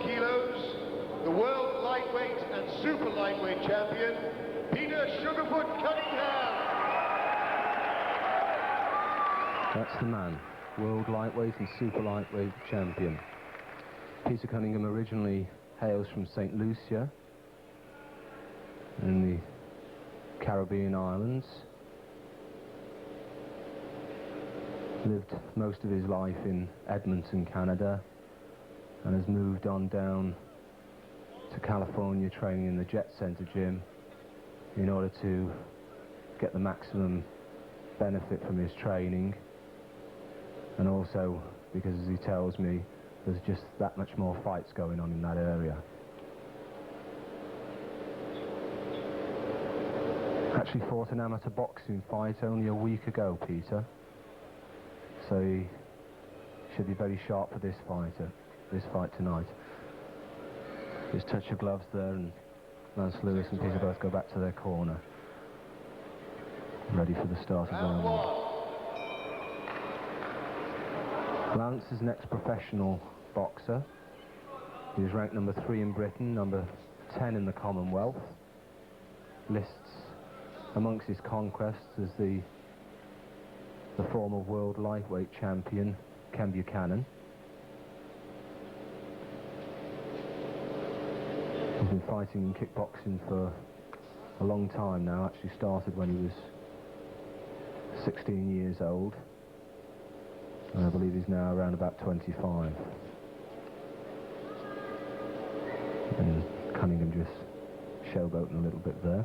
kilos, the world lightweight and super lightweight champion, Peter Sugarfoot Cunningham. That's the man, world lightweight and super lightweight champion. Peter Cunningham originally hails from St. Lucia in the Caribbean islands. Lived most of his life in Edmonton, Canada, and has moved on down to California training in the Jet Center gym in order to get the maximum benefit from his training, and also because, as he tells me, there's just that much more fights going on in that area. Actually fought an amateur boxing fight only a week ago, Peter. So he should be very sharp for this fight tonight. Just touch of gloves there, and Lance Lewis and Peter both go back to their corner, ready for the start of round one. Lance is an ex-professional boxer. He was ranked number 3 in Britain, number 10 in the Commonwealth. Lists amongst his conquests as the former world lightweight champion, Ken Buchanan. He's been fighting in kickboxing for a long time now. Actually started when he was 16 years old. And I believe he's now around about 25. And Cunningham just showboating a little bit there.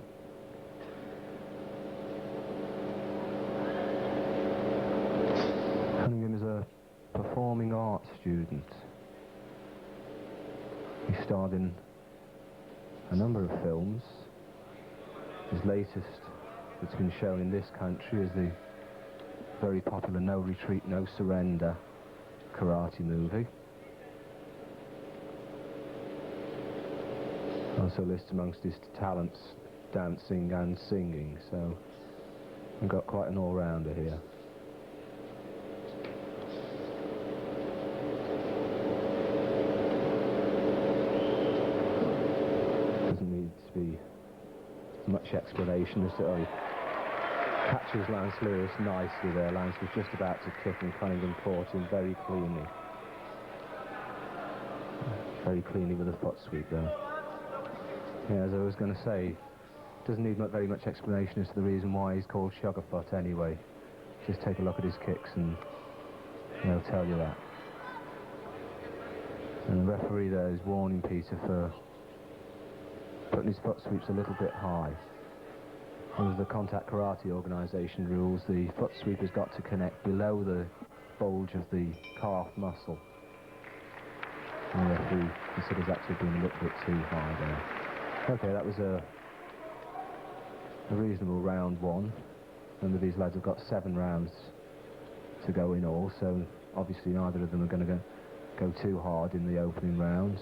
Cunningham is a performing arts student. He starred in a number of films. His latest that's been shown in this country is the very popular No Retreat, No Surrender karate movie. Also lists amongst his talents dancing and singing, so we've got quite an all-rounder here. Doesn't need to be much explanation as to catches Lance Lewis nicely there. Lance was just about to kick and Cunningham caught him very cleanly. Very cleanly with a foot sweep there. Yeah, as I was going to say, doesn't need very much explanation as to the reason why he's called Sugarfoot anyway. Just take a look at his kicks and they'll tell you that. And the referee there is warning Peter for putting his foot sweeps a little bit high. Under the Contact Karate Organisation rules, the foot sweep has got to connect below the bulge of the calf muscle. And the referee considers that to have been a little bit too high there. Okay, that was a reasonable round one. Remember, these lads have got 7 rounds to go in all, so obviously neither of them are going to go too hard in the opening rounds.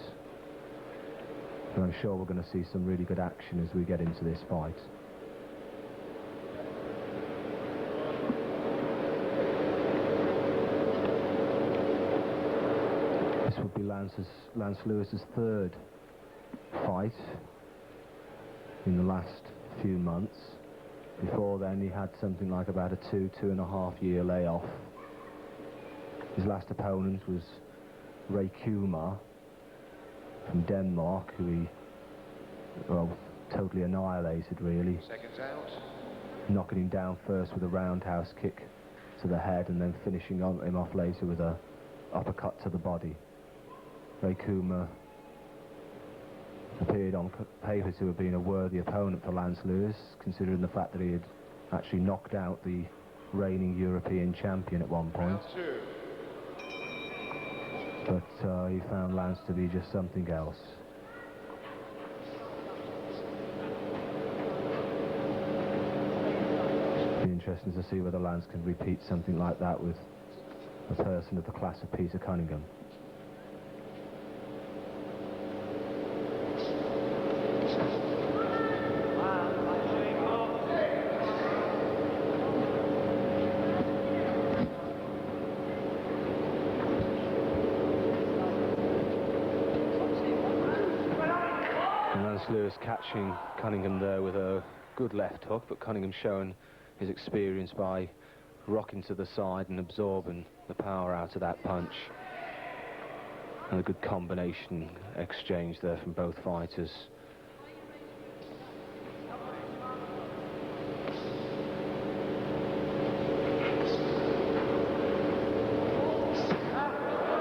And I'm sure we're going to see some really good action as we get into this fight. This would be Lance Lewis's 3rd fight in the last few months. Before then he had something like about a 2.5 year layoff. His last opponent was Ray Kumar from Denmark, who he, well, totally annihilated really. Seconds out. Knocking him down first with a roundhouse kick to the head and then finishing him off later with a uppercut to the body. Ray Kumar appeared on paper to have been a worthy opponent for Lance Lewis, considering the fact that he had actually knocked out the reigning European champion at one point. But he found Lance to be just something else. It'll be interesting to see whether Lance can repeat something like that with a person of the class of Peter Cunningham. Lance Lewis catching Cunningham there with a good left hook, but Cunningham showing his experience by rocking to the side and absorbing the power out of that punch. And a good combination exchange there from both fighters.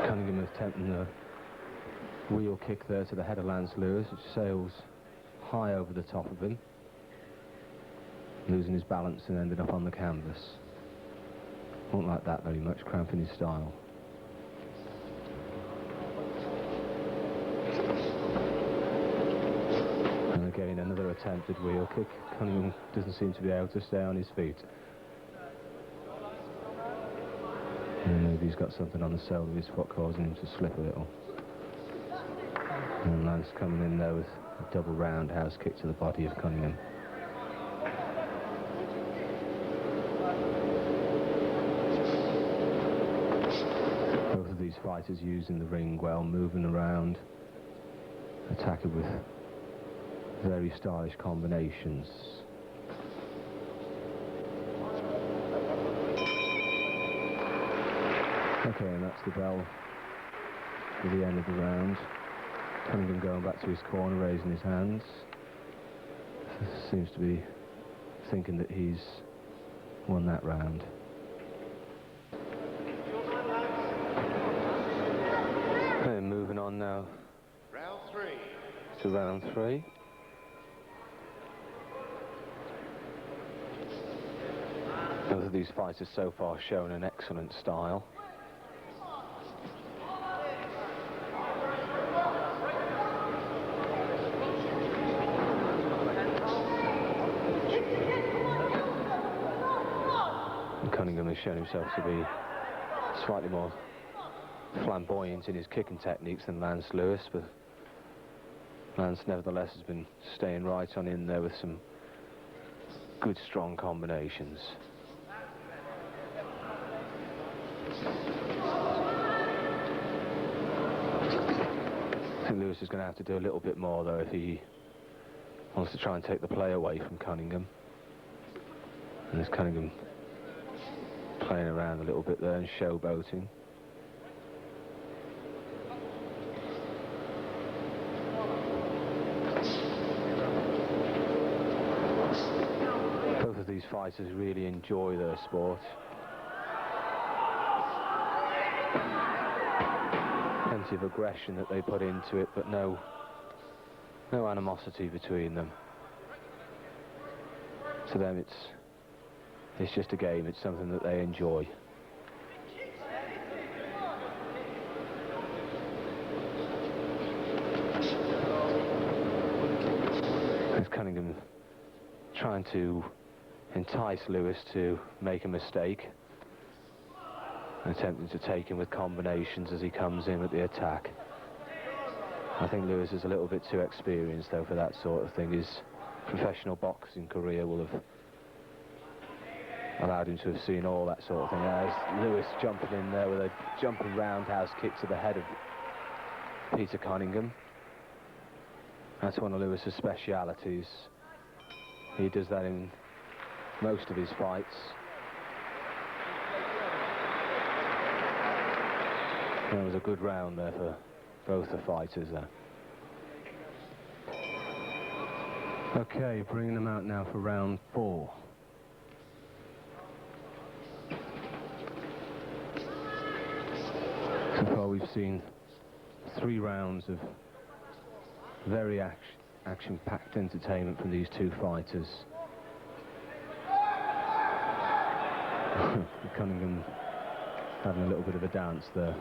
Cunningham attempting the wheel kick there to the head of Lance Lewis, which sails high over the top of him, losing his balance and ended up on the canvas. Won't like that very much, cramping his style. And again, another attempted wheel kick. Cunningham doesn't seem to be able to stay on his feet. And maybe he's got something on the sole of his foot causing him to slip a little. And Lance coming in there with a double roundhouse kick to the body of Cunningham. Both of these fighters using the ring well, moving around, attacking with very stylish combinations. Okay, and that's the bell for the end of the round. Cunningham going back to his corner, raising his hands. Seems to be thinking that he's won that round. Okay, moving on now. Round 3. To round 3. Both of these fighters so far showing an excellent style. Cunningham has shown himself to be slightly more flamboyant in his kicking techniques than Lance Lewis, but Lance nevertheless has been staying right on in there with some good strong combinations. I think Lewis is going to have to do a little bit more though if he wants to try and take the play away from Cunningham. And there's Cunningham playing around a little bit there and showboating. Both of these fighters really enjoy their sport. Plenty of aggression that they put into it, but no animosity between them. To them it's just a game, it's something that they enjoy. There's Cunningham trying to entice Lewis to make a mistake, attempting to take him with combinations as he comes in with the attack. I think Lewis is a little bit too experienced though for that sort of thing. His professional boxing career will have allowed him to have seen all that sort of thing. As Lewis jumping in there with a jumping roundhouse kick to the head of Peter Cunningham. That's one of Lewis's specialities. He does that in most of his fights. That was a good round there for both the fighters there. Okay, bringing them out now for round 4. So far we've seen 3 rounds of very action-packed entertainment from these two fighters. Cunningham having a little bit of a dance there.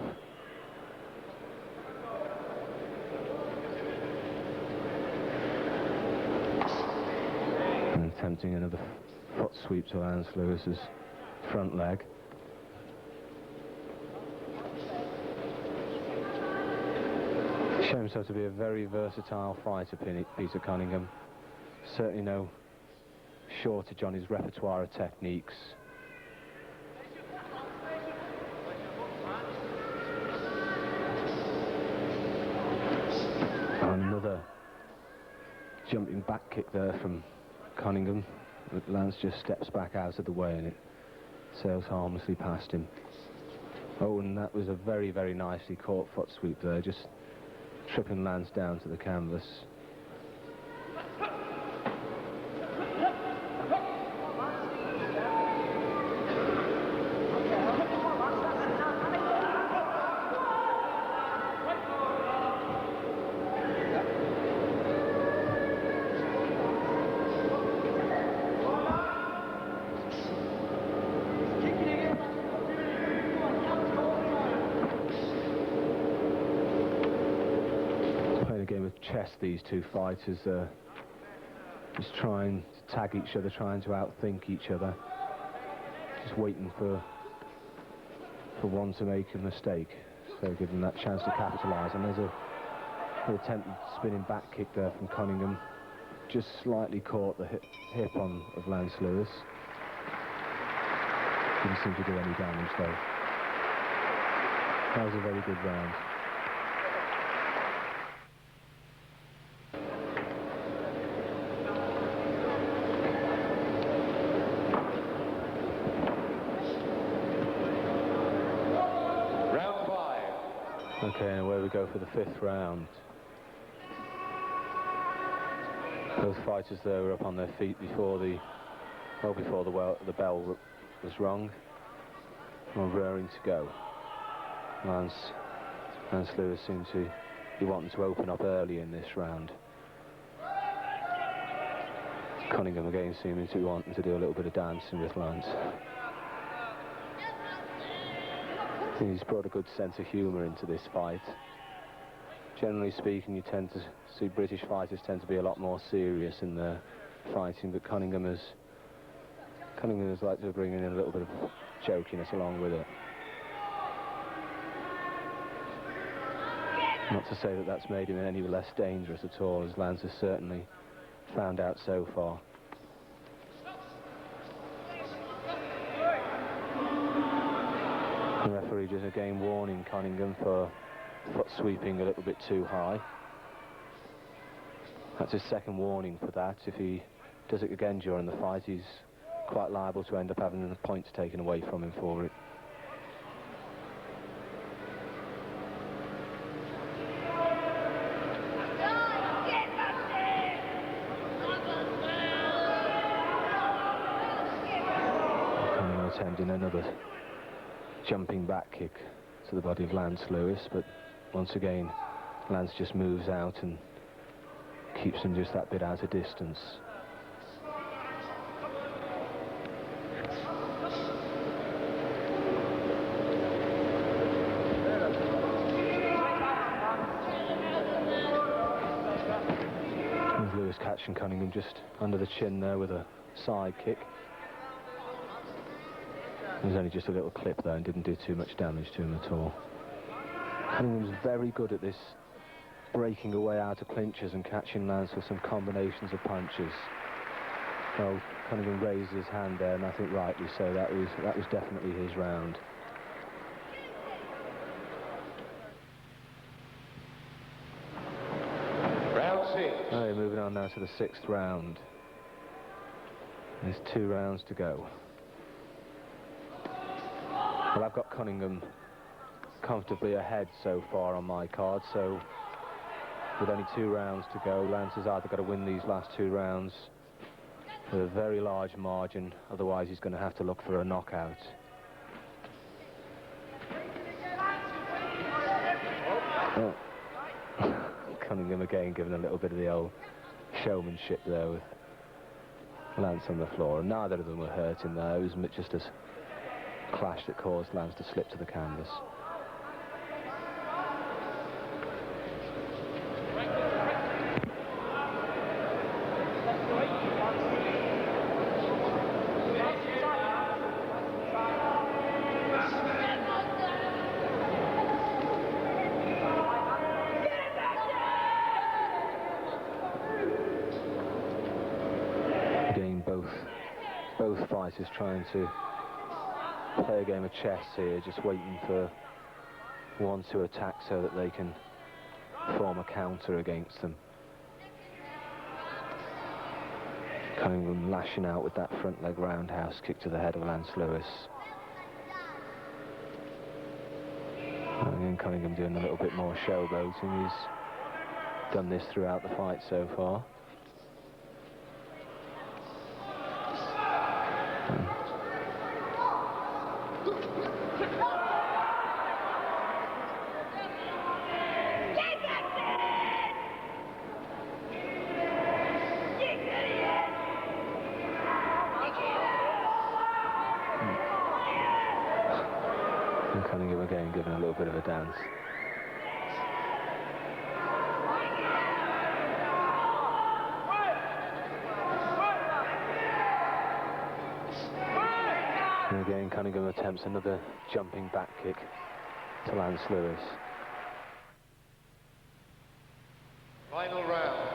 And attempting another foot sweep to Lance Lewis's front leg. Shown himself to be a very versatile fighter, Peter Cunningham. Certainly no shortage on his repertoire of techniques. Another Jumping back kick there from Cunningham. But Lance just steps back out of the way and it sails harmlessly past him. Oh, and that was a very, very nicely caught foot sweep there, just tripping Lance down to the canvas. Chess, these two fighters, just trying to tag each other, trying to outthink each other, just waiting for one to make a mistake, so give them that chance to capitalise. And there's an attempted spinning back kick there from Cunningham, just slightly caught the hip of Lance Lewis. Didn't seem to do any damage though. That was a very good round. Okay, and away we go for the 5th round. Both fighters there were up on their feet before the bell was rung. Were raring to go. Lance Lewis seemed to be wanting to open up early in this round. Cunningham again seeming to be wanting to do a little bit of dancing with Lance. He's brought a good sense of humour into this fight. Generally speaking, you tend to see British fighters tend to be a lot more serious in their fighting, but Cunningham has liked to bring in a little bit of jokiness along with it. Not to say that that's made him any less dangerous at all, as Lance has certainly found out so far. The referee just again warning Cunningham for foot sweeping a little bit too high. That's his second warning for that. If he does it again during the fight, he's quite liable to end up having the points taken away from him for it. Cunningham attempting another jumping back kick to the body of Lance Lewis, but once again Lance just moves out and keeps him just that bit out of distance. There's Lewis catching Cunningham just under the chin there with a side kick. It was only just a little clip though and didn't do too much damage to him at all. Cunningham's very good at this, breaking away out of clinches and catching Lance with some combinations of punches. Well, Cunningham raised his hand there, and I think rightly so. That was definitely his round. Round 6. Okay, moving on now to the 6th round. There's 2 rounds to go. Well, I've got Cunningham comfortably ahead so far on my card, so with only 2 rounds to go, Lance has either got to win these last 2 rounds with a very large margin, otherwise he's going to have to look for a knockout. Oh. Cunningham again giving a little bit of the old showmanship there with Lance on the floor, and neither of them were hurting there. It was just a clash that caused Lance to slip to the canvas. Again, both fighters trying to play a game of chess here, just waiting for one to attack so that they can form a counter against them. Cunningham lashing out with that front leg roundhouse kick to the head of Lance Lewis. And again, Cunningham doing a little bit more showboating. He's done this throughout the fight so far. And Cunningham again giving a little bit of a dance. And again, Cunningham attempts another jumping back kick to Lance Lewis. Final round.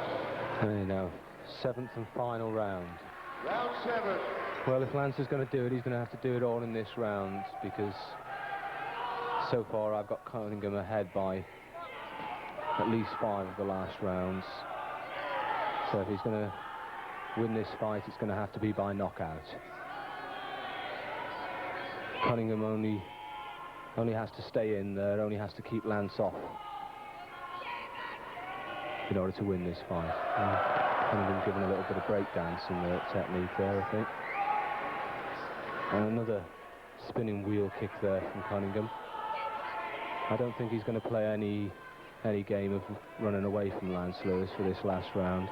And you know, 7th and final round. Round 7. Well, if Lance is going to do it, he's going to have to do it all in this round, because so far I've got Cunningham ahead by at least 5 of the last rounds. So if he's going to win this fight, it's going to have to be by knockout. Cunningham only has to stay in there, only has to keep Lance off in order to win this fight. Cunningham giving a little bit of breakdance in the technique there, I think. And another spinning wheel kick there from Cunningham. I don't think he's going to play any game of running away from Lance Lewis for this last round.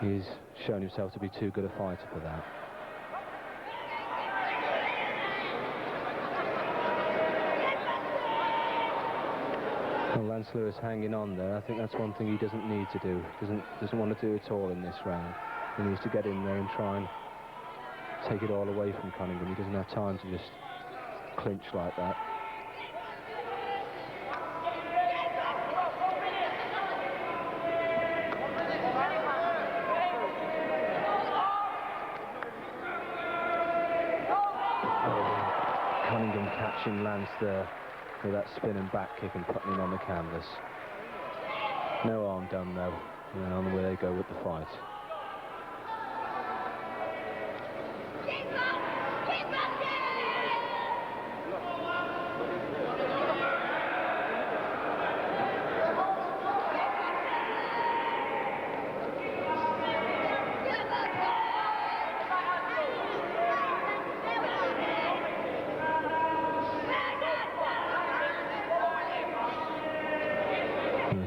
He's shown himself to be too good a fighter for that. Well, Lance Lewis hanging on there. I think that's one thing he doesn't need to do. Doesn't want to do it all in this round. He needs to get in there and try and take it all away from Cunningham. He doesn't have time to just clinch like that. Cunningham catching Lance there with that spinning back kick and putting him on the canvas. No harm done though, and on the way they go with the fight.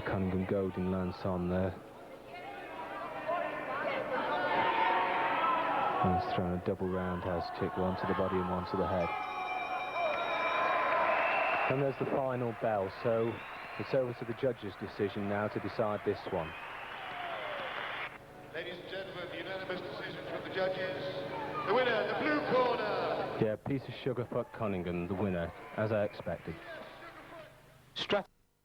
Cunningham goading Lance on there. And he's throwing a double roundhouse kick, one to the body and one to the head. And there's the final bell, so it's over to the judges' decision now to decide this one. Ladies and gentlemen, unanimous decision from the judges. The winner, the blue corner. Yeah, piece of Sugarfoot Cunningham, the winner, as I expected.